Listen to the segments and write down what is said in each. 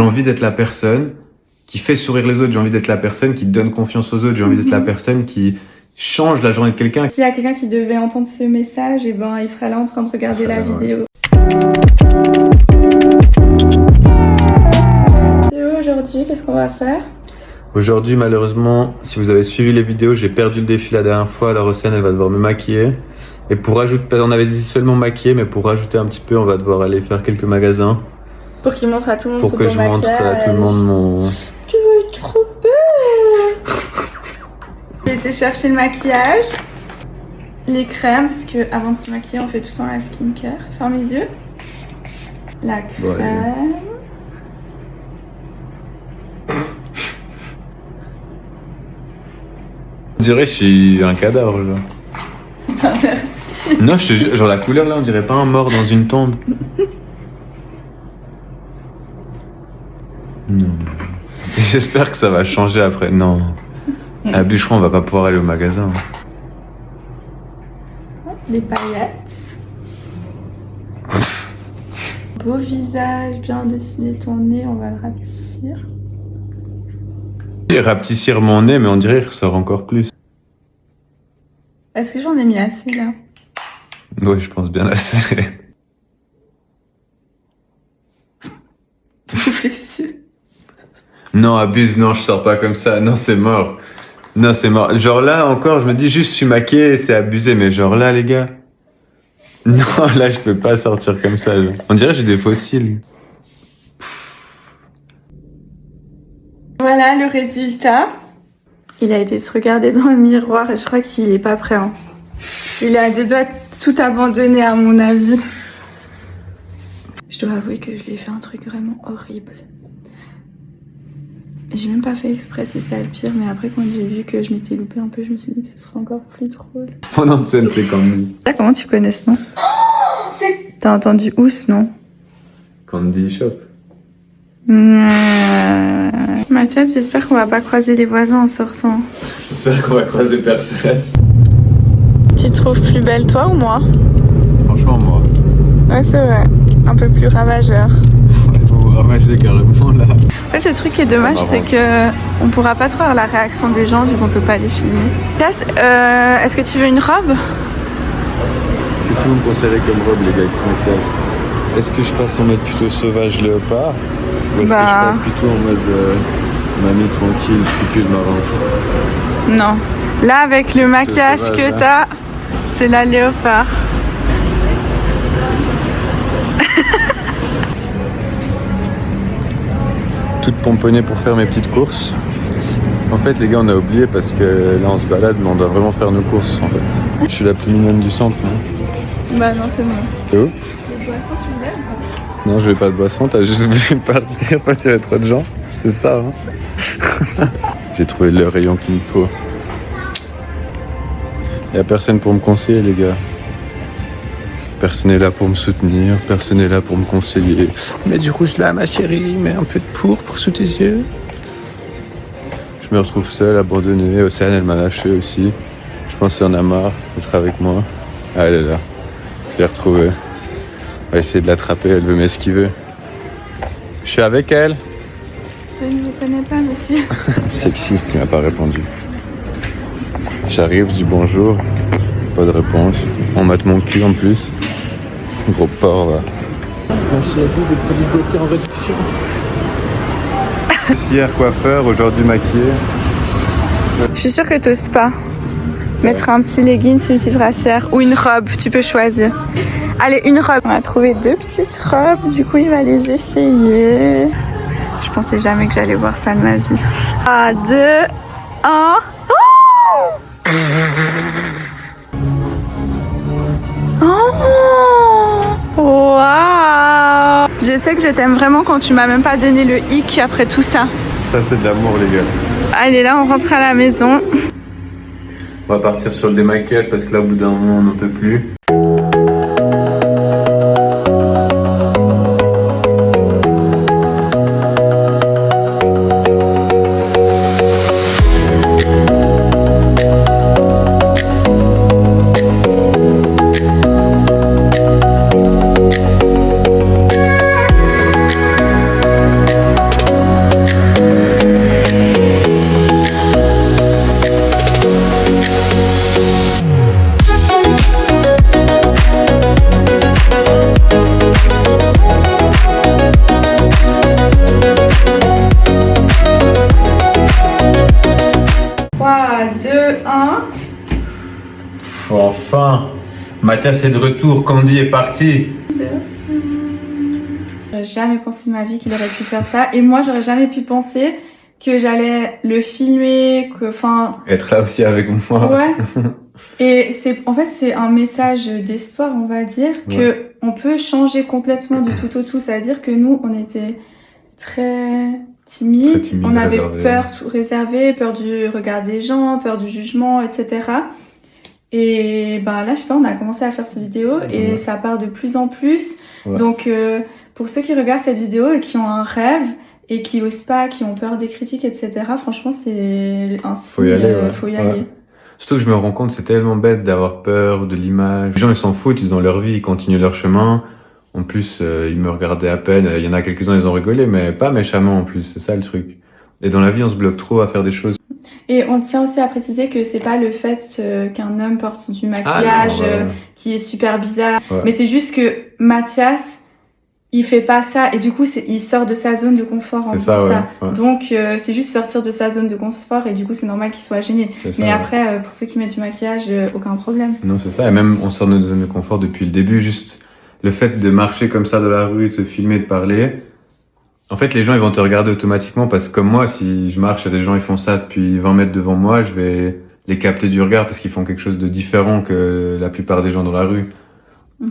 envie d'être la personne qui fait sourire les autres, j'ai envie d'être la personne qui donne confiance aux autres, j'ai envie d'être la personne qui change la journée de quelqu'un. S'il y a quelqu'un qui devait entendre ce message, et ben, il sera là en train de regarder la vidéo. Aujourd'hui, qu'est-ce qu'on va faire? Aujourd'hui, malheureusement, si vous avez suivi les vidéos, j'ai perdu le défi la dernière fois. Alors Océane, elle va devoir me maquiller. Et pour rajouter, on avait dit seulement maquiller, mais pour rajouter un petit peu, on va devoir aller faire quelques magasins. Pour qu'il montre à tout le monde pour son que beau je montre à tout le monde mon... Tu veux être trop belle. J'ai été chercher le maquillage, les crèmes, parce que avant de se maquiller, on fait tout le temps la skincare. Ferme les yeux. La crème. Bon, on dirait que je suis un cadavre, genre. Merci. Non, je te jure, genre la couleur là, on dirait pas un mort dans une tombe. Non. J'espère que ça va changer après. Non. À Bûcheron, on va pas pouvoir aller au magasin. Les paillettes. Beau visage, bien dessiné ton nez, on va le rapetissir. Et rapetissir mon nez, mais on dirait qu'il ressort encore plus. Est-ce que j'en ai mis assez là? Oui, je pense bien assez. Non, abuse, non, je sors pas comme ça. Non, c'est mort. Non, c'est mort. Genre là, encore, je me dis juste, je suis maquillé, c'est abusé. Mais genre là, les gars. Non, là, je peux pas sortir comme ça. Genre. On dirait que j'ai des fossiles. Voilà le résultat. Il a été se regarder dans le miroir et je crois qu'il est pas prêt. Hein. Il a deux doigts de tout abandonner à mon avis. Je dois avouer que je lui ai fait un truc vraiment horrible. J'ai même pas fait exprès, c'est ça le pire, mais après quand j'ai vu que je m'étais loupée un peu, je me suis dit que ce serait encore plus drôle. Mon nom de scène, c'est Candy. Comment tu connais ce nom? T'as entendu où ce nom? Candy Shop. Mathias, j'espère qu'on va pas croiser les voisins en sortant. J'espère qu'on va croiser personne. Tu te trouves plus belle toi ou moi? Franchement, moi. Ouais, c'est vrai. Un peu plus ravageur. Vous ravagez carrément là. En fait, le truc qui est dommage, c'est que on pourra pas trop voir la réaction des gens vu qu'on peut pas les filmer. Mathias, est-ce que tu veux une robe? Qu'est-ce que vous me conseillez comme robe, les gars, avec ce maquillage? Est-ce que je passe en mode plutôt sauvage léopard? Ou est-ce que je passe plutôt en mode mamie tranquille, petit pull marrant? Non. Là, avec le maquillage sauvage, que hein. t'as, c'est la léopard. Toute pomponnée pour faire mes petites courses. En fait, les gars, on a oublié parce que là, on se balade, mais on doit vraiment faire nos courses, en fait. Je suis la plus mignonne du centre, non? Bah non, c'est bon. C'est où? Les boissons, tu voulais? Non, je vais pas de boisson, t'as juste voulu partir parce qu'il y avait trop de gens. C'est ça, hein. J'ai trouvé le rayon qu'il me faut. Y a personne pour me conseiller, les gars. Personne n'est là pour me soutenir, personne n'est là pour me conseiller. Mets du rouge là, ma chérie, mets un peu de pourpre sous tes yeux. Je me retrouve seul, abandonné. Océane, elle m'a lâché aussi. Je pense qu'elle en a marre d'être avec moi. Ah, elle est là. Je l'ai retrouvée. On va essayer de l'attraper, elle veut m'esquiver. Je suis avec elle. Je ne vous connais pas, monsieur. Sexiste, il m'a pas répondu. J'arrive, je dis bonjour. Pas de réponse. On mate mon cul en plus. Gros porc, va. Merci à vous, des produits beauté en réduction. Hier coiffeur, aujourd'hui maquillé. Je suis sûre que t'oses pas. Mettre un petit legging, une petite brassière ou une robe, tu peux choisir. Allez, une robe. On a trouvé deux petites robes, du coup il va les essayer. Je pensais jamais que j'allais voir ça de ma vie. 1, 2, 1. Waouh! Je sais que je t'aime vraiment quand tu m'as même pas donné le hic après tout ça. Ça c'est de l'amour, les gars. Allez, là on rentre à la maison. On va partir sur le démaquillage parce que là au bout d'un moment on n'en peut plus. Enfin, Mathias est de retour, Candy est parti. J'aurais jamais pensé de ma vie qu'il aurait pu faire ça. Et moi, j'aurais jamais pu penser que j'allais le filmer, Être là aussi avec moi. Ouais. Et en fait, c'est un message d'espoir, on va dire, que on peut changer complètement du tout au tout. C'est-à-dire que nous, on était très timides, on avait peur, tout réservé, peur du regard des gens, peur du jugement, etc. Et ben là, je sais pas, on a commencé à faire cette vidéo et ça part de plus en plus. Ouais. Donc, pour ceux qui regardent cette vidéo et qui ont un rêve et qui osent pas, qui ont peur des critiques, etc., franchement, c'est un signe, faut y aller. Surtout que je me rends compte, c'est tellement bête d'avoir peur de l'image. Les gens, ils s'en foutent, ils ont leur vie, ils continuent leur chemin. En plus, ils me regardaient à peine. Il y en a quelques-uns, ils ont rigolé, mais pas méchamment en plus, c'est ça le truc. Et dans la vie, on se bloque trop à faire des choses. Et on tient aussi à préciser que c'est pas le fait qu'un homme porte du maquillage qui est super bizarre. Ouais. Mais c'est juste que Mathias, il fait pas ça et du coup il sort de sa zone de confort en faisant ça. Ouais. Donc c'est juste sortir de sa zone de confort et du coup c'est normal qu'il soit gêné. Mais après pour ceux qui mettent du maquillage, aucun problème. Non, c'est ça. Et même on sort de notre zone de confort depuis le début. Juste le fait de marcher comme ça dans la rue, de se filmer, de parler. En fait, les gens ils vont te regarder automatiquement parce que comme moi, si je marche et des gens ils font ça depuis 20 mètres devant moi, je vais les capter du regard parce qu'ils font quelque chose de différent que la plupart des gens dans la rue.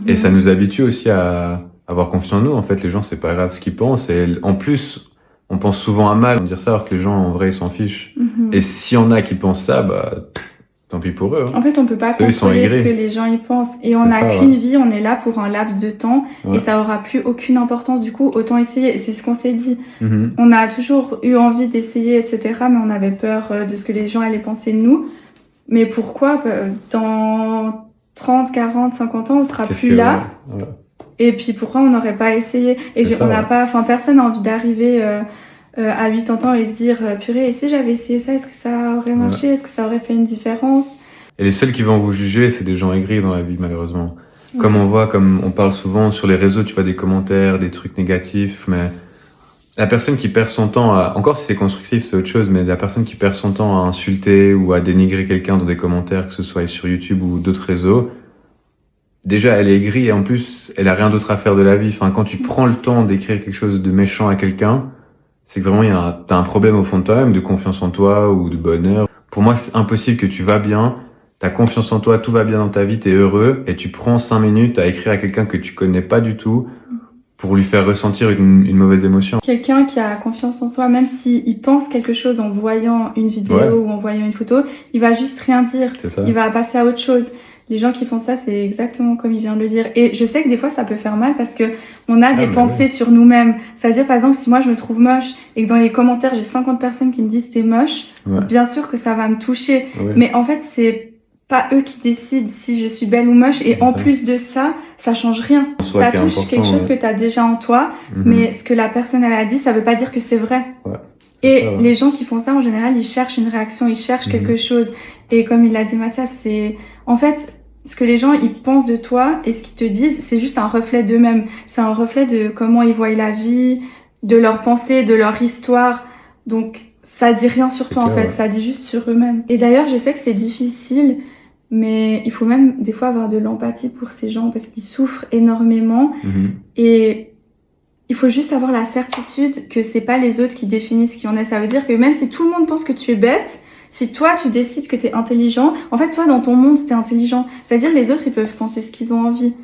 Et ça nous habitue aussi à avoir confiance en nous. En fait, les gens, c'est pas grave ce qu'ils pensent. Et en plus, on pense souvent à mal, on dire ça, alors que les gens, en vrai, ils s'en fichent. Et s'il y en a qui pensent ça, bah, tant pis pour eux. Hein. En fait, on peut pas contrôler ce que les gens y pensent. Et on n'a qu'une vie, on est là pour un laps de temps. Et ça aura plus aucune importance. Du coup, autant essayer. Et c'est ce qu'on s'est dit. On a toujours eu envie d'essayer, etc. Mais on avait peur de ce que les gens allaient penser de nous. Mais pourquoi dans 30, 40, 50 ans, on sera plus là. Et puis pourquoi on n'aurait pas essayé? Et on n'a pas, personne n'a envie d'arriver à 80 ans et se dire purée, et si j'avais essayé ça, est-ce que ça aurait marché? Est-ce que ça aurait fait une différence? Et les seuls qui vont vous juger, c'est des gens aigris dans la vie, malheureusement. Comme on parle souvent sur les réseaux, tu vois des commentaires, des trucs négatifs, mais la personne qui perd son temps encore si c'est constructif, c'est autre chose, mais la personne qui perd son temps à insulter ou à dénigrer quelqu'un dans des commentaires, que ce soit sur YouTube ou d'autres réseaux, déjà, elle est aigrie et en plus, elle a rien d'autre à faire de la vie. Enfin, quand tu prends le temps d'écrire quelque chose de méchant à quelqu'un, c'est que vraiment, t'as un problème au fond de toi-même, de confiance en toi ou de bonheur. Pour moi, c'est impossible que tu vas bien, t'as confiance en toi, tout va bien dans ta vie, t'es heureux, et tu prends 5 minutes à écrire à quelqu'un que tu connais pas du tout pour lui faire ressentir une mauvaise émotion. Quelqu'un qui a confiance en soi, même s'il pense quelque chose en voyant une vidéo ou en voyant une photo, il va juste rien dire. Il va passer à autre chose. Les gens qui font ça, c'est exactement comme il vient de le dire. Et je sais que des fois, ça peut faire mal parce que on a des pensées sur nous-mêmes. C'est-à-dire, par exemple, si moi, je me trouve moche et que dans les commentaires, j'ai 50 personnes qui me disent t'es moche, bien sûr que ça va me toucher. Mais en fait, c'est pas eux qui décident si je suis belle ou moche. Et en plus de ça, ça change rien. Ça touche quelque chose que t'as déjà en toi. Mais ce que la personne, elle a dit, ça veut pas dire que c'est vrai. Et les gens qui font ça, en général, ils cherchent une réaction, ils cherchent quelque chose. Et comme il l'a dit Mathias, c'est... En fait, ce que les gens, ils pensent de toi et ce qu'ils te disent, c'est juste un reflet d'eux-mêmes. C'est un reflet de comment ils voient la vie, de leurs pensées, de leur histoire. Donc, ça dit rien sur toi, en fait. Ça dit juste sur eux-mêmes. Et d'ailleurs, je sais que c'est difficile, mais il faut même, des fois, avoir de l'empathie pour ces gens parce qu'ils souffrent énormément. Et il faut juste avoir la certitude que c'est pas les autres qui définissent qui on est. Ça veut dire que même si tout le monde pense que tu es bête, si toi, tu décides que t'es intelligent, en fait, toi, dans ton monde, t'es intelligent. C'est-à-dire, les autres, ils peuvent penser ce qu'ils ont envie.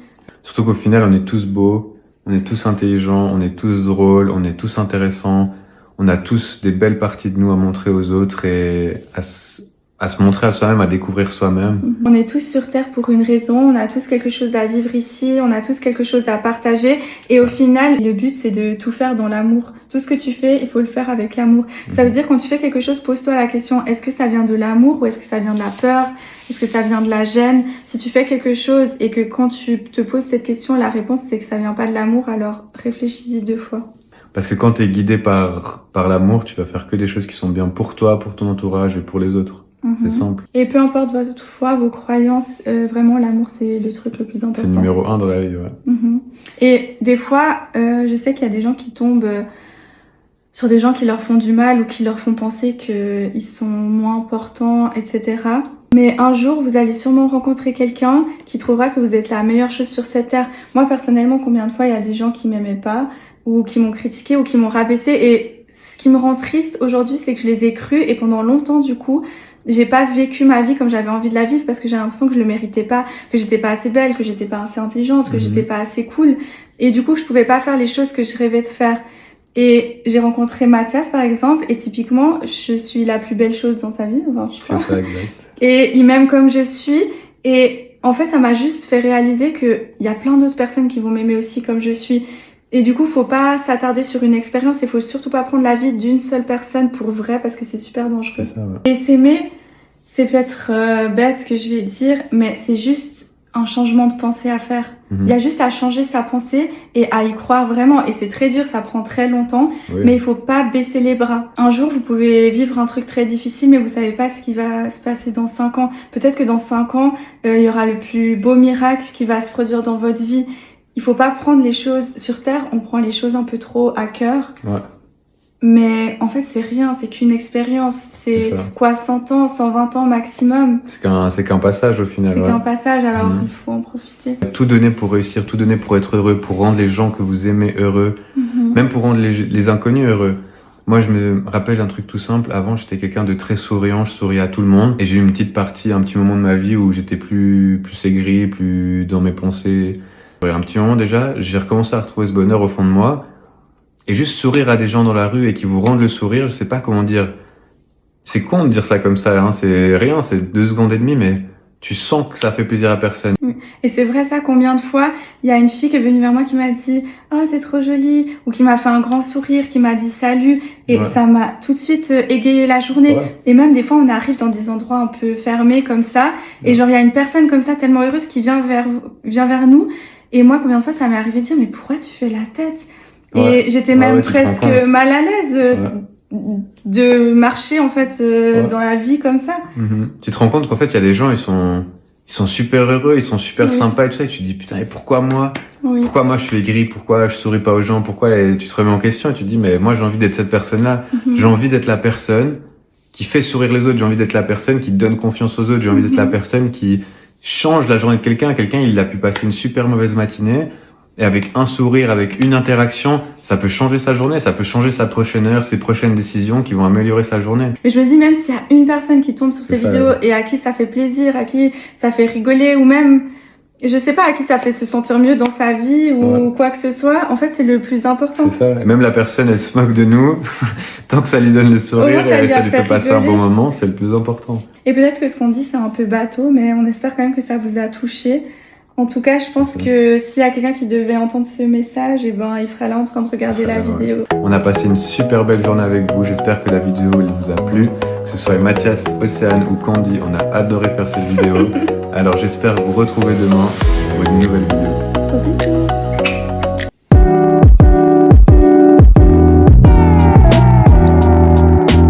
Surtout qu'au final, on est tous beaux, on est tous intelligents, on est tous drôles, on est tous intéressants. On a tous des belles parties de nous à montrer aux autres et à se montrer à soi-même, à découvrir soi-même. On est tous sur Terre pour une raison, on a tous quelque chose à vivre ici, on a tous quelque chose à partager. Et au final, le but, c'est de tout faire dans l'amour. Tout ce que tu fais, il faut le faire avec l'amour. Ça veut dire quand tu fais quelque chose, pose-toi la question, est-ce que ça vient de l'amour ou est-ce que ça vient de la peur? Est-ce que ça vient de la gêne? Si tu fais quelque chose et que quand tu te poses cette question, la réponse, c'est que ça vient pas de l'amour, alors réfléchis-y 2 fois. Parce que quand t'es guidé par l'amour, tu vas faire que des choses qui sont bien pour toi, pour ton entourage et pour les autres. C'est simple. Et peu importe votre foi, vos croyances, vraiment l'amour c'est le truc le plus important. C'est numéro 1 dans la vie, Et des fois, je sais qu'il y a des gens qui tombent sur des gens qui leur font du mal ou qui leur font penser qu'ils sont moins importants, etc. Mais un jour, vous allez sûrement rencontrer quelqu'un qui trouvera que vous êtes la meilleure chose sur cette terre. Moi, personnellement, combien de fois il y a des gens qui m'aimaient pas, ou qui m'ont critiqué, ou qui m'ont rabaissé. Et ce qui me rend triste aujourd'hui, c'est que je les ai crus. Et pendant longtemps, du coup, j'ai pas vécu ma vie comme j'avais envie de la vivre parce que j'ai l'impression que je le méritais pas, que j'étais pas assez belle, que j'étais pas assez intelligente, que j'étais pas assez cool. Et du coup, je pouvais pas faire les choses que je rêvais de faire. Et j'ai rencontré Mathias, par exemple, et typiquement, je suis la plus belle chose dans sa vie, enfin, je crois. C'est ça, exact. Et il m'aime comme je suis. Et en fait, ça m'a juste fait réaliser qu'il y a plein d'autres personnes qui vont m'aimer aussi comme je suis. Et du coup, faut pas s'attarder sur une expérience. Il faut surtout pas prendre la vie d'une seule personne pour vrai parce que c'est super dangereux. C'est ça, ouais. Et s'aimer, c'est peut-être bête ce que je vais dire, mais c'est juste un changement de pensée à faire. Il y a juste à changer sa pensée et à y croire vraiment. Et c'est très dur, ça prend très longtemps, mais il faut pas baisser les bras. Un jour, vous pouvez vivre un truc très difficile, mais vous savez pas ce qui va se passer dans 5 ans. Peut-être que dans 5 ans, il y aura le plus beau miracle qui va se produire dans votre vie. Il faut pas prendre les choses sur Terre, on prend les choses un peu trop à cœur. Ouais. Mais en fait, c'est rien, c'est qu'une expérience. C'est quoi, 100 ans, 120 ans maximum. C'est qu'un passage au final. C'est qu'un passage, alors il faut en profiter. Tout donner pour réussir, tout donner pour être heureux, pour rendre les gens que vous aimez heureux, même pour rendre les inconnus heureux. Moi, je me rappelle un truc tout simple. Avant, j'étais quelqu'un de très souriant, je souriais à tout le monde. Et j'ai eu une petite partie, un petit moment de ma vie où j'étais plus aigri, plus dans mes pensées. Un petit moment déjà, j'ai recommencé à retrouver ce bonheur au fond de moi. Et juste sourire à des gens dans la rue et qui vous rendent le sourire, je sais pas comment dire. C'est con de dire ça comme ça, hein. C'est rien, c'est 2 secondes et demie, mais tu sens que ça fait plaisir à personne. Et c'est vrai ça, combien de fois il y a une fille qui est venue vers moi qui m'a dit « Oh, t'es trop jolie » ou qui m'a fait un grand sourire, qui m'a dit « Salut » et ça m'a tout de suite égayé la journée. Et même des fois, on arrive dans des endroits un peu fermés comme ça et genre il y a une personne comme ça tellement heureuse qui vient vers nous. Et moi, combien de fois ça m'est arrivé de dire « Mais pourquoi tu fais la tête ?» Et j'étais même presque mal à l'aise de marcher en fait dans la vie comme ça. Tu te rends compte qu'en fait il y a des gens, ils sont super heureux, ils sont super sympas et tout ça, et tu te dis putain, et pourquoi moi pourquoi moi je suis aigri, pourquoi je souris pas aux gens, pourquoi, et tu te remets en question et tu te dis mais moi j'ai envie d'être cette personne-là, j'ai envie d'être la personne qui fait sourire les autres, j'ai envie d'être la personne qui donne confiance aux autres, j'ai envie d'être la personne qui change la journée de quelqu'un il a pu passer une super mauvaise matinée. Et avec un sourire, avec une interaction, ça peut changer sa journée, ça peut changer sa prochaine heure, ses prochaines décisions qui vont améliorer sa journée. Mais je me dis, même s'il y a une personne qui tombe sur ces vidéos et à qui ça fait plaisir, à qui ça fait rigoler, ou même, je sais pas, à qui ça fait se sentir mieux dans sa vie ou quoi que ce soit, en fait, c'est le plus important. C'est ça. Et même la personne, elle se moque de nous, tant que ça lui donne le sourire et ça lui fait passer un bon moment, c'est le plus important. Et peut-être que ce qu'on dit, c'est un peu bateau, mais on espère quand même que ça vous a touché. En tout cas, je pense que s'il y a quelqu'un qui devait entendre ce message, et ben, il sera là en train de regarder la vidéo. On a passé une super belle journée avec vous. J'espère que la vidéo vous a plu. Que ce soit Mathias, Océane ou Candy, on a adoré faire cette vidéo. Alors j'espère vous retrouver demain pour une nouvelle vidéo.